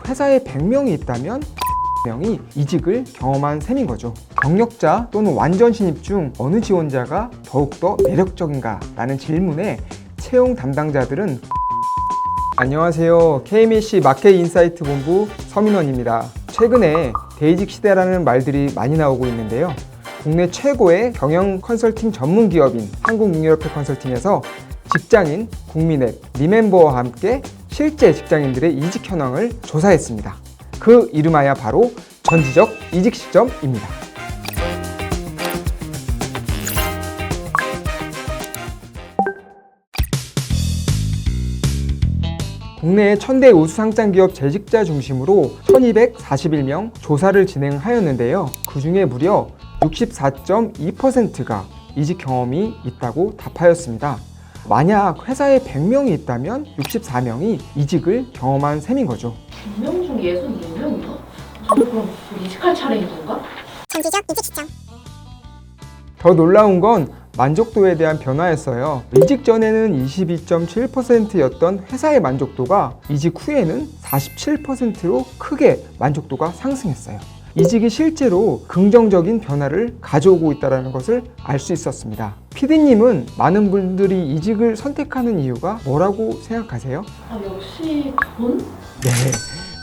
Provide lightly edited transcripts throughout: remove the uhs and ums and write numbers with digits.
회사에 100명이 있다면 명이 이직을 경험한 셈인 거죠. 경력자 또는 완전 신입 중 어느 지원자가 더욱더 매력적인가? 라는 질문에 채용 담당자들은 안녕하세요. KMC 마켓 인사이트 본부 서민원입니다. 최근에 대이직 시대라는 말들이 많이 나오고 있는데요. 국내 최고의 경영 컨설팅 전문 기업인 한국융력회 컨설팅에서 직장인, 국민앱, 리멤버와 함께 실제 직장인들의 이직 현황을 조사했습니다. 그 이름하여 바로 전지적 이직 시점입니다. 국내의 1000대 우수상장기업 재직자 중심으로 1241명 조사를 진행하였는데요. 그 중에 무려 64.2%가 이직 경험이 있다고 답하였습니다. 만약 회사에 100명이 있다면 64명이 이직을 경험한 셈인 거죠. 100명 중 64명이요? 저도 그럼 이직할 차례인 건가? 전지적 이직 시점. 더 놀라운 건 만족도에 대한 변화였어요. 이직 전에는 22.7%였던 회사의 만족도가 이직 후에는 47%로 크게 만족도가 상승했어요. 이직이 실제로 긍정적인 변화를 가져오고 있다는 것을 알 수 있었습니다. PD님은 많은 분들이 이직을 선택하는 이유가 뭐라고 생각하세요? 역시 돈? 네,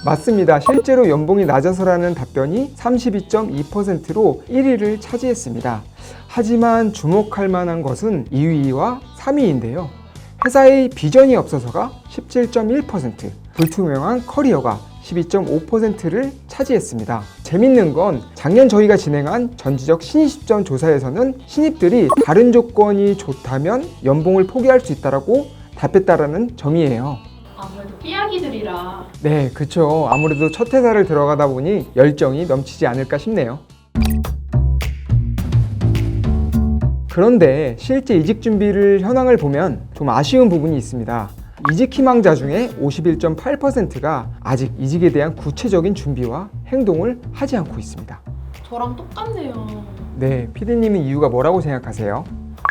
맞습니다. 실제로 연봉이 낮아서라는 답변이 32.2%로 1위를 차지했습니다. 하지만 주목할 만한 것은 2위와 3위인데요. 회사의 비전이 없어서가 17.1%, 불투명한 커리어가 12.5%를 차지했습니다. 재밌는 건 작년 저희가 진행한 전지적 신입 시점 조사에서는 신입들이 다른 조건이 좋다면 연봉을 포기할 수 있다고 답했다라는 점이에요. 아무래도 삐약이들이라. 네, 그쵸. 아무래도 첫 회사를 들어가다 보니 열정이 넘치지 않을까 싶네요. 그런데 실제 이직 준비를 현황을 보면 좀 아쉬운 부분이 있습니다. 이직 희망자 중에 51.8%가 아직 이직에 대한 구체적인 준비와 행동을 하지 않고 있습니다. 저랑 똑같네요. 네, PD님은 이유가 뭐라고 생각하세요?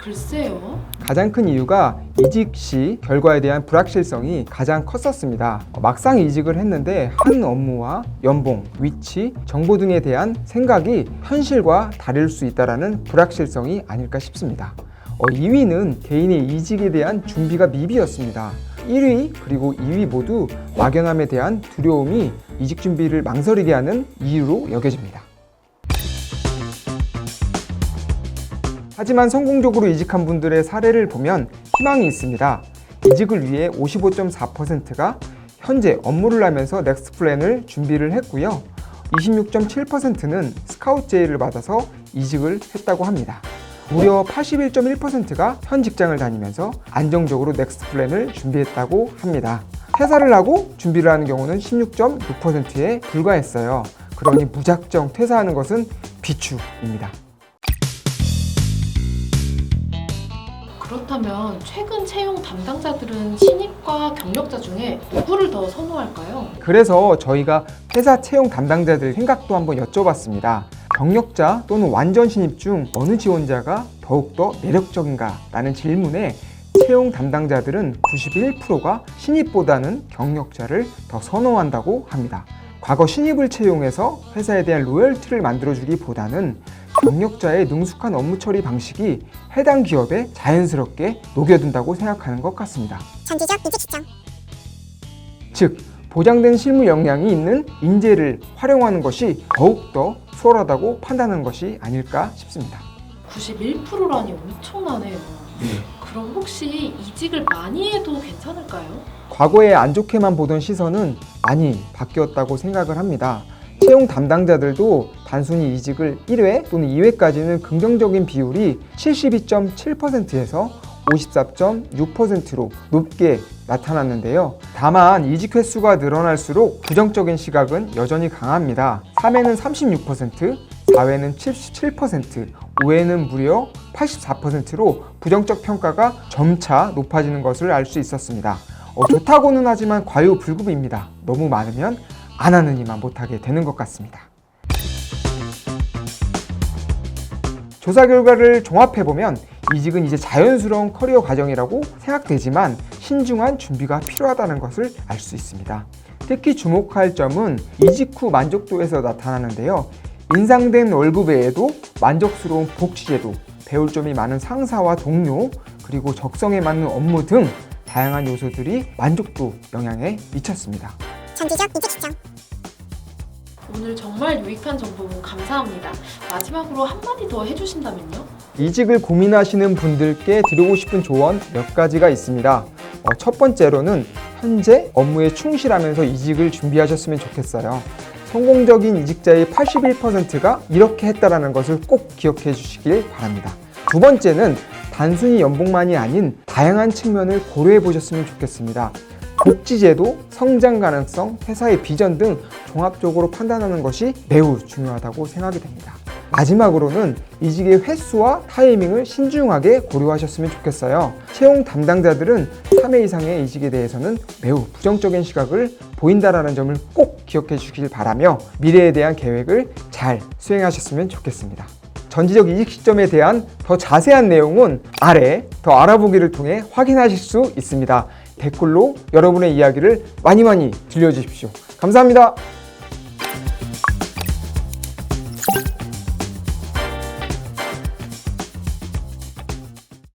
글쎄요. 가장 큰 이유가 이직 시 결과에 대한 불확실성이 가장 컸었습니다. 막상 이직을 했는데 한 업무와 연봉, 위치, 정보 등에 대한 생각이 현실과 다를 수 있다는 불확실성이 아닐까 싶습니다. 2위는 개인의 이직에 대한 준비가 미비였습니다. 1위 그리고 2위 모두 막연함에 대한 두려움이 이직 준비를 망설이게 하는 이유로 여겨집니다. 하지만 성공적으로 이직한 분들의 사례를 보면 희망이 있습니다. 이직을 위해 55.4%가 현재 업무를 하면서 넥스트 플랜을 준비를 했고요. 26.7%는 스카우트 제의를 받아서 이직을 했다고 합니다. 무려 81.1%가 현 직장을 다니면서 안정적으로 넥스트 플랜을 준비했다고 합니다. 퇴사를 하고 준비를 하는 경우는 16.6%에 불과했어요. 그러니 무작정 퇴사하는 것은 비추입니다. 그렇다면 최근 채용 담당자들은 신입과 경력자 중에 누구를 더 선호할까요? 그래서 저희가 회사 채용 담당자들 생각도 한번 여쭤봤습니다. 경력자 또는 완전 신입 중 어느 지원자가 더욱더 매력적인가? 라는 질문에 채용 담당자들은 91%가 신입보다는 경력자를 더 선호한다고 합니다. 과거 신입을 채용해서 회사에 대한 로열티를 만들어주기보다는 경력자의 능숙한 업무 처리 방식이 해당 기업에 자연스럽게 녹여든다고 생각하는 것 같습니다. 전지적 이직 시점. 즉, 보장된 실무 역량이 있는 인재를 활용하는 것이 더욱더 수월하다고 판단하는 것이 아닐까 싶습니다. 91%라니 엄청나네요. 그럼 혹시 이직을 많이 해도 괜찮을까요? 과거에 안 좋게만 보던 시선은 많이 바뀌었다고 생각을 합니다. 채용 담당자들도 단순히 이직을 1회 또는 2회까지는 긍정적인 비율이 72.7%에서 54.6%로 높게 나타났는데요. 다만 이직 횟수가 늘어날수록 부정적인 시각은 여전히 강합니다. 3회는 36%, 4회는 77%, 5회는 무려 84%로 부정적 평가가 점차 높아지는 것을 알 수 있었습니다. 좋다고는 하지만 과유불급입니다. 너무 많으면 안 하는 이만 못하게 되는 것 같습니다. 조사 결과를 종합해보면 이직은 이제 자연스러운 커리어 과정이라고 생각되지만 신중한 준비가 필요하다는 것을 알 수 있습니다. 특히 주목할 점은 이직 후 만족도에서 나타나는데요. 인상된 월급 외에도 만족스러운 복지제도, 배울 점이 많은 상사와 동료, 그리고 적성에 맞는 업무 등 다양한 요소들이 만족도 영향에 미쳤습니다. 장기적 이직 시점. 오늘 정말 유익한 정보 감사합니다. 마지막으로 한마디 더 해주신다면요? 이직을 고민하시는 분들께 드리고 싶은 조언 몇 가지가 있습니다. 첫 번째로는 현재 업무에 충실하면서 이직을 준비하셨으면 좋겠어요. 성공적인 이직자의 81%가 이렇게 했다라는 것을 꼭 기억해 주시길 바랍니다. 두 번째는 단순히 연봉만이 아닌 다양한 측면을 고려해 보셨으면 좋겠습니다. 복지제도, 성장 가능성, 회사의 비전 등 종합적으로 판단하는 것이 매우 중요하다고 생각이 됩니다. 마지막으로는 이직의 횟수와 타이밍을 신중하게 고려하셨으면 좋겠어요. 채용 담당자들은 3회 이상의 이직에 대해서는 매우 부정적인 시각을 보인다는 점을 꼭 기억해 주시길 바라며 미래에 대한 계획을 잘 수행하셨으면 좋겠습니다. 전지적 이직 시점에 대한 더 자세한 내용은 아래 더 알아보기를 통해 확인하실 수 있습니다. 댓글로 여러분의 이야기를 많이 들려주십시오. 감사합니다.